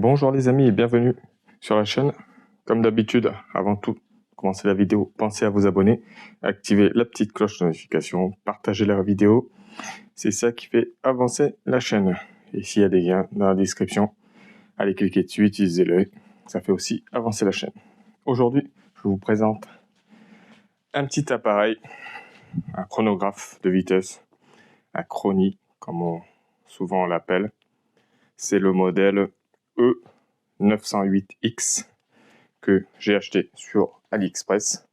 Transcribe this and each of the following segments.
Bonjour les amis et bienvenue sur la chaîne. Comme d'habitude, avant tout, commencer la vidéo, pensez à vous abonner, activer la petite cloche de notification, partager la vidéo. C'est ça qui fait avancer la chaîne. Et s'il y a des liens dans la description, allez cliquer dessus, utilisez-le. Ça fait aussi avancer la chaîne. Aujourd'hui, je vous présente un petit appareil, un chronographe de vitesse, un chronie, comme souvent on l'appelle. C'est le modèle E908X que j'ai acheté sur AliExpress.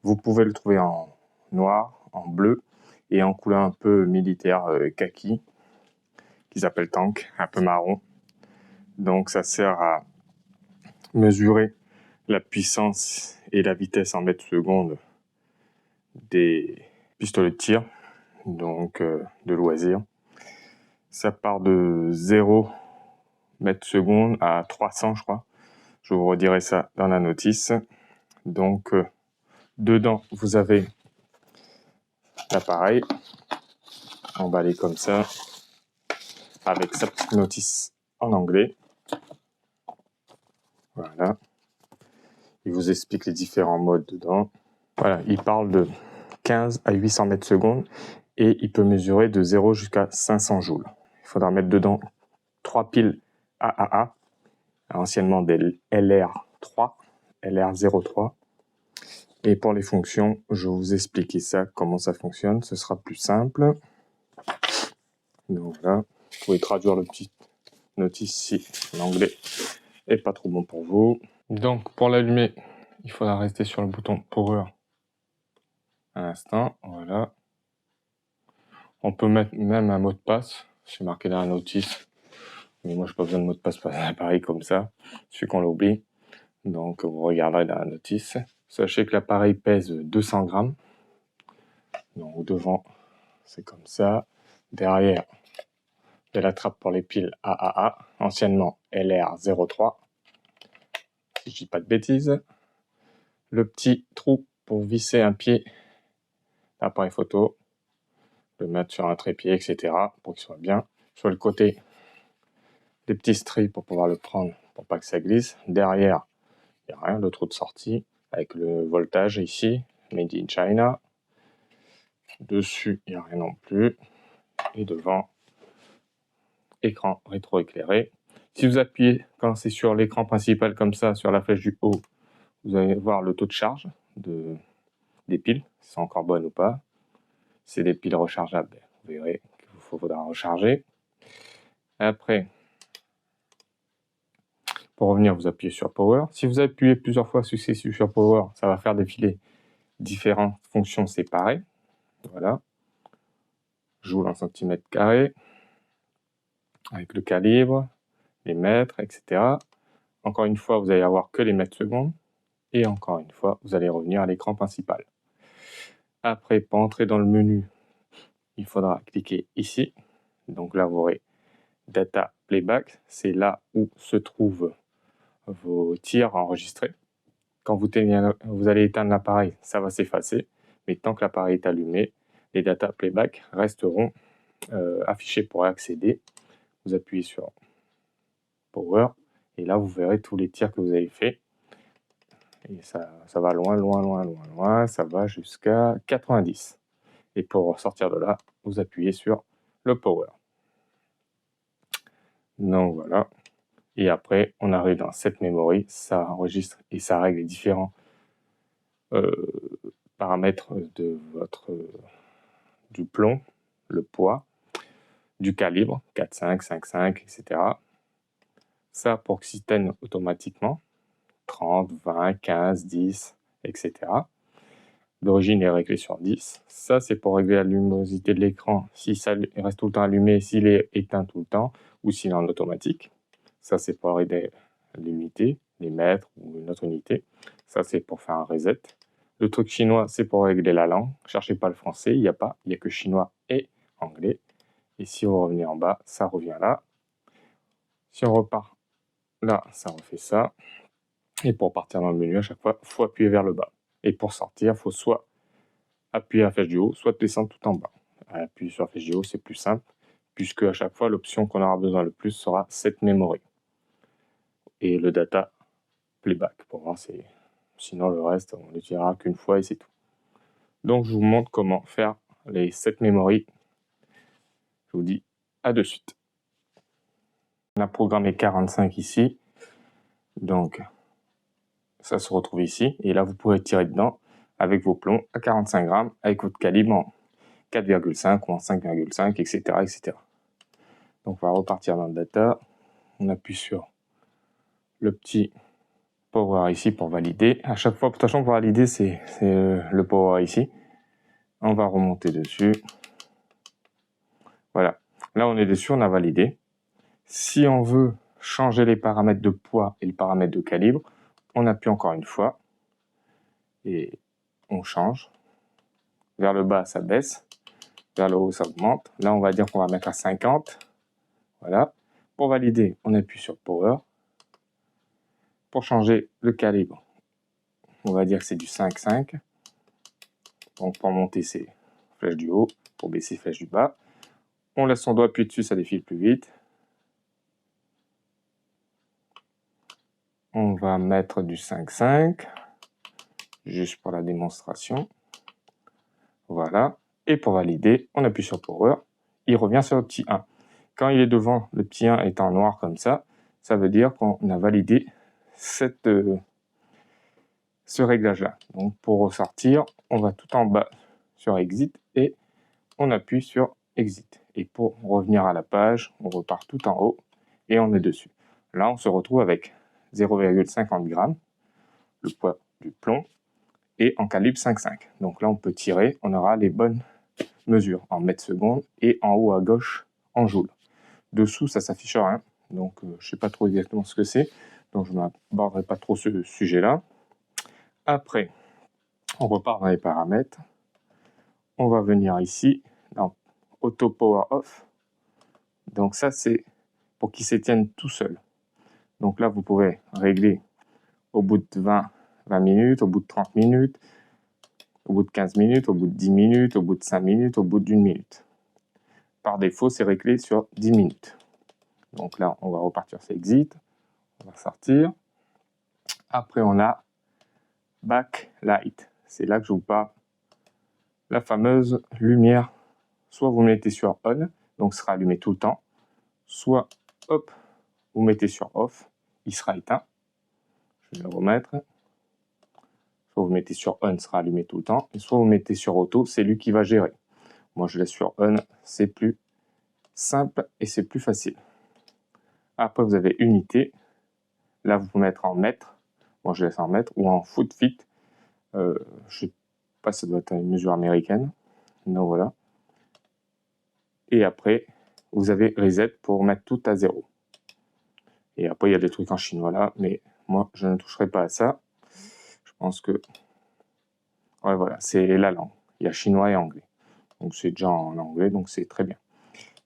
Vous pouvez le trouver en noir, en bleu et en couleur un peu militaire kaki, qu'ils appellent tank, un peu marron. Donc ça sert à mesurer la puissance et la vitesse en mètres secondes des pistolets de tir, donc de loisir. Ça part de 0 mètres secondes à 300, je crois. Je vous redirai ça dans la notice. Donc, dedans, vous avez l'appareil emballé comme ça, avec sa petite notice en anglais. Voilà. Il vous explique les différents modes dedans. Voilà, il parle de 15 à 800 mètres secondes et il peut mesurer de 0 jusqu'à 500 joules. Il faudra mettre dedans 3 piles AAA, anciennement des LR3, LR03. Et pour les fonctions, je vais vous expliquer ça, comment ça fonctionne. Ce sera plus simple. Donc là, vous pouvez traduire le petit notice ici. L'anglais est pas trop bon pour vous. Donc pour l'allumer, il faudra rester sur le bouton Power un instant. Voilà. On peut mettre même un mot de passe. C'est marqué dans la notice. Mais moi, je n'ai pas besoin de mot de passe pour un appareil comme ça. Celui qu'on l'oublie. Donc vous regarderez dans la notice. Sachez que l'appareil pèse 200 grammes. Donc devant, c'est comme ça. Derrière, il y a la trappe pour les piles AAA, anciennement LR03. Si je dis pas de bêtises. Le petit trou pour visser un pied d'appareil photo. Le mettre sur un trépied, etc. pour qu'il soit bien. Sur le côté, des petits stries pour pouvoir le prendre, pour pas que ça glisse. Derrière, il n'y a rien, le trou de sortie, avec le voltage ici, Made in China. Dessus, il n'y a rien non plus. Et devant, écran rétroéclairé. Si vous appuyez, quand c'est sur l'écran principal comme ça, sur la flèche du haut, vous allez voir le taux de charge des piles, si c'est encore bonne ou pas. C'est des piles rechargeables, vous verrez qu'il faudra recharger. Après, pour revenir, vous appuyez sur Power. Si vous appuyez plusieurs fois successivement sur Power, ça va faire défiler différentes fonctions séparées. Voilà. Joule en centimètres carrés, avec le calibre, les mètres, etc. Encore une fois, vous allez avoir que les mètres secondes. Et encore une fois, vous allez revenir à l'écran principal. Après, pour entrer dans le menu, il faudra cliquer ici. Donc là, vous aurez Data Playback. C'est là où se trouvent vos tirs enregistrés. Quand vous allez éteindre l'appareil, ça va s'effacer. Mais tant que l'appareil est allumé, les data playback resteront affichés pour accéder. Vous appuyez sur Power et là, vous verrez tous les tirs que vous avez fait. Et ça va loin, loin, loin, loin, loin. Ça va jusqu'à 90. Et pour sortir de là, vous appuyez sur le Power. Donc voilà. Et après, on arrive dans cette memory. Ça enregistre et ça règle les différents paramètres de du plomb, le poids, du calibre, 4,5, 5,5, etc. Ça pour que s'éteigne automatiquement, 30, 20, 15, 10, etc. D'origine est réglé sur 10. Ça, c'est pour régler la luminosité de l'écran, si ça reste tout le temps allumé, s'il est éteint tout le temps, ou s'il est en automatique. Ça, c'est pour régler l'unité, les mètres ou une autre unité. Ça, c'est pour faire un reset. Le truc chinois, c'est pour régler la langue. Cherchez pas le français, il n'y a pas. Il n'y a que chinois et anglais. Et si vous revenez en bas, ça revient là. Si on repart là, ça refait ça. Et pour partir dans le menu, à chaque fois, il faut appuyer vers le bas. Et pour sortir, il faut soit appuyer à la flèche du haut, soit descendre tout en bas. Appuyer sur la flèche du haut, c'est plus simple, puisque à chaque fois, l'option qu'on aura besoin le plus sera cette memory. et le data playback pour voir si... Sinon, le reste, on l'utilisera qu'une fois et c'est tout. Donc, je vous montre comment faire les 7 memory. Je vous dis à de suite. On a programmé 45 ici. Donc, ça se retrouve ici. Et là, vous pourrez tirer dedans avec vos plombs à 45 grammes, avec votre calibre en 4,5 ou en 5,5, etc., etc. Donc, on va repartir dans le data. On appuie sur le petit power ici pour valider. À chaque fois, de toute façon, pour valider, c'est le power ici. On va remonter dessus. Voilà. Là, on est dessus, on a validé. Si on veut changer les paramètres de poids et le paramètre de calibre, on appuie encore une fois et on change. Vers le bas, ça baisse. Vers le haut, ça augmente. Là, on va dire qu'on va mettre à 50. Voilà. Pour valider, on appuie sur Power. Pour changer le calibre, on va dire que c'est du 5,5. Donc, pour monter, c'est flèche du haut. Pour baisser, flèche du bas. On laisse son doigt appuyer dessus, ça défile plus vite. On va mettre du 5,5. Juste pour la démonstration. Voilà. Et pour valider, on appuie sur Power. Il revient sur le petit 1. Quand il est devant, le petit 1 est en noir comme ça veut dire qu'on a validé ce réglage-là. Donc pour ressortir, on va tout en bas sur Exit et on appuie sur Exit. Et pour revenir à la page, on repart tout en haut et on est dessus. Là, on se retrouve avec 0,50 g, le poids du plomb, et en calibre 5,5. Donc là, on peut tirer, on aura les bonnes mesures en mètres secondes et en haut à gauche en joules. Dessous, ça s'affiche rien, donc je ne sais pas trop exactement ce que c'est, donc je n'aborderai pas trop ce sujet-là. Après, on repart dans les paramètres. On va venir ici dans Auto Power Off. Donc ça, c'est pour qu'il s'éteigne tout seul. Donc là, vous pouvez régler au bout de 20 minutes, au bout de 30 minutes, au bout de 15 minutes, au bout de 10 minutes, au bout de 5 minutes, au bout d'1 minute. Par défaut, c'est réglé sur 10 minutes. Donc là, on va repartir sur Exit. On va sortir. Après, on a Backlight. C'est là que je vous parle. La fameuse lumière. Soit vous mettez sur On, donc sera allumé tout le temps. Soit, hop, vous mettez sur Off, il sera éteint. Je vais le remettre. Soit vous mettez sur On, sera allumé tout le temps. Et soit vous mettez sur Auto, c'est lui qui va gérer. Moi, je laisse sur On, c'est plus simple et c'est plus facile. Après, vous avez unité. Là, vous pouvez mettre en mètres. Moi, je laisse en mètres ou en foot fit. Je sais pas, ça doit être une mesure américaine. Donc voilà. Et après, vous avez Reset pour mettre tout à 0. Et après, il y a des trucs en chinois là, mais moi, je ne toucherai pas à ça. Je pense que... Ouais, voilà, c'est la langue. Il y a chinois et anglais. Donc, c'est déjà en anglais, donc c'est très bien.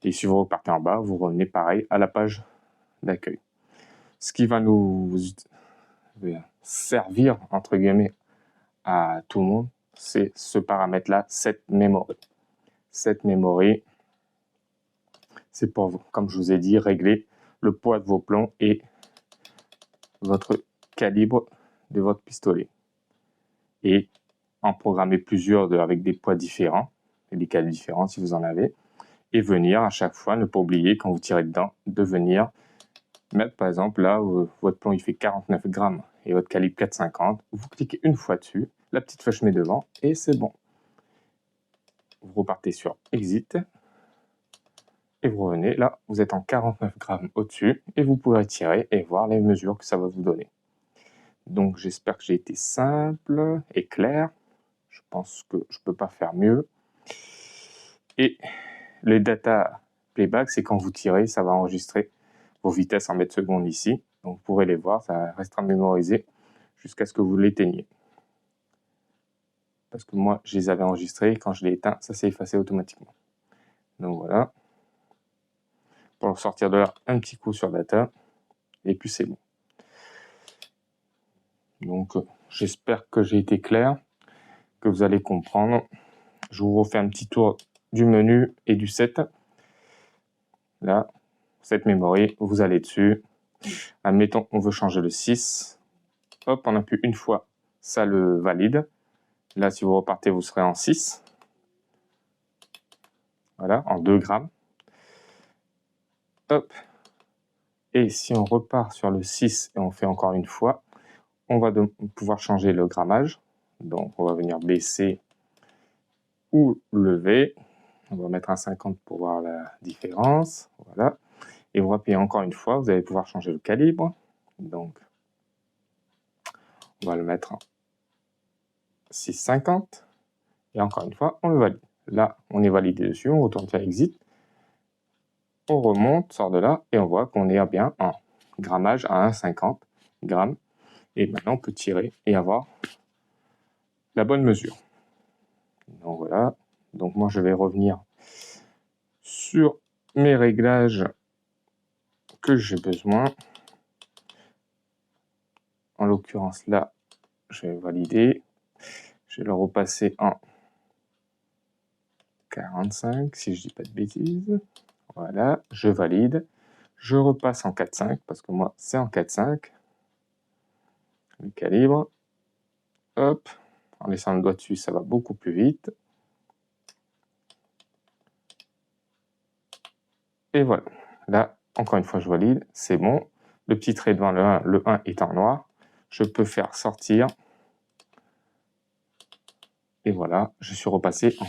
Et si vous repartez en bas, vous revenez pareil à la page d'accueil. Ce qui va nous servir, entre guillemets, à tout le monde, c'est ce paramètre-là, Set Memory. Set Memory, c'est pour, comme je vous ai dit, régler le poids de vos plombs et votre calibre de votre pistolet. Et en programmer plusieurs avec des poids différents, et des calibres différents si vous en avez. Et venir à chaque fois, ne pas oublier quand vous tirez dedans, de venir mettre par exemple là où votre plomb il fait 49 grammes et votre calibre 4,50, vous cliquez une fois dessus, la petite flèche met devant et c'est bon. Vous repartez sur Exit et vous revenez. Là, vous êtes en 49 grammes au-dessus et vous pourrez tirer et voir les mesures que ça va vous donner. Donc j'espère que j'ai été simple et clair. Je pense que je ne peux pas faire mieux. Et les data playback, c'est quand vous tirez, ça va enregistrer vos vitesses en mètres secondes ici. Donc vous pourrez les voir, ça restera mémorisé jusqu'à ce que vous l'éteigniez. Parce que moi, je les avais enregistrés, quand je l'ai éteint, ça s'est effacé automatiquement. Donc voilà. Pour sortir de là, un petit coup sur data, et puis c'est bon. Donc j'espère que j'ai été clair, que vous allez comprendre. Je vous refais un petit tour du menu et du set. Là, Set Memory, vous allez dessus, Admettons, on veut changer le 6. Hop, on appuie une fois, ça le valide. Là, si vous repartez, vous serez en 6. Voilà, en 2 grammes. Hop. Et si on repart sur le 6 et on fait encore une fois, on va pouvoir changer le grammage. Donc, on va venir baisser ou lever. On va mettre un 50 pour voir la différence. Voilà. Et vous appuyez encore une fois, vous allez pouvoir changer le calibre. Donc, on va le mettre en 6,50. Et encore une fois, on le valide. Là, on est validé dessus, on retourne sur Exit. On remonte, sort de là, et on voit qu'on est bien en grammage à 1,50 grammes. Et maintenant, on peut tirer et avoir la bonne mesure. Donc voilà. Donc moi, je vais revenir sur mes réglages que j'ai besoin. En l'occurrence, là, je vais valider. Je vais le repasser en 45, si je dis pas de bêtises. Voilà, je valide. Je repasse en 4,5 parce que moi, c'est en 4,5. Le calibre. Hop. En laissant le doigt dessus, ça va beaucoup plus vite. Et voilà. Là, encore une fois, je valide. C'est bon. Le petit trait devant le 1 est en noir. Je peux faire sortir. Et voilà, je suis repassé en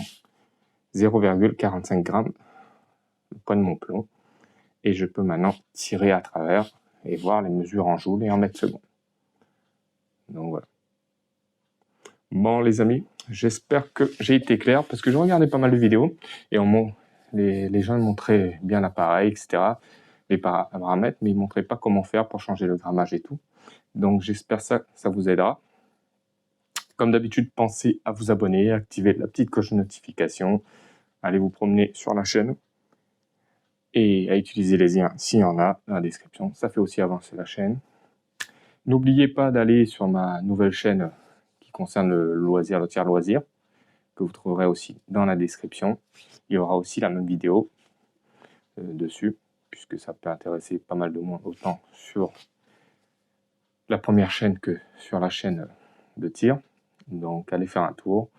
0,45 grammes, le poids de mon plomb. Et je peux maintenant tirer à travers et voir les mesures en joules et en mètres secondes. Donc voilà. Bon les amis, j'espère que j'ai été clair parce que je regardais pas mal de vidéos et les gens montraient bien l'appareil, etc. Les paramètres, mais ils montraient pas comment faire pour changer le grammage et tout. Donc j'espère que ça vous aidera. Comme d'habitude, pensez à vous abonner, à activer la petite cloche de notification, allez vous promener sur la chaîne et à utiliser les liens s'il y en a dans la description. Ça fait aussi avancer la chaîne. N'oubliez pas d'aller sur ma nouvelle chaîne qui concerne le tiers loisir, que vous trouverez aussi dans la description. Il y aura aussi la même vidéo dessus, puisque ça peut intéresser pas mal de monde, autant sur la première chaîne que sur la chaîne de tir. Donc allez faire un tour,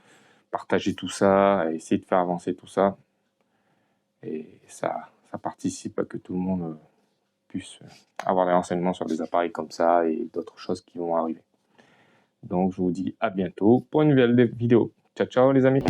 partagez tout ça, essayez de faire avancer tout ça. Et ça participe à que tout le monde puisse avoir des renseignements sur des appareils comme ça et d'autres choses qui vont arriver. Donc je vous dis à bientôt pour une nouvelle vidéo. Ciao ciao les amis.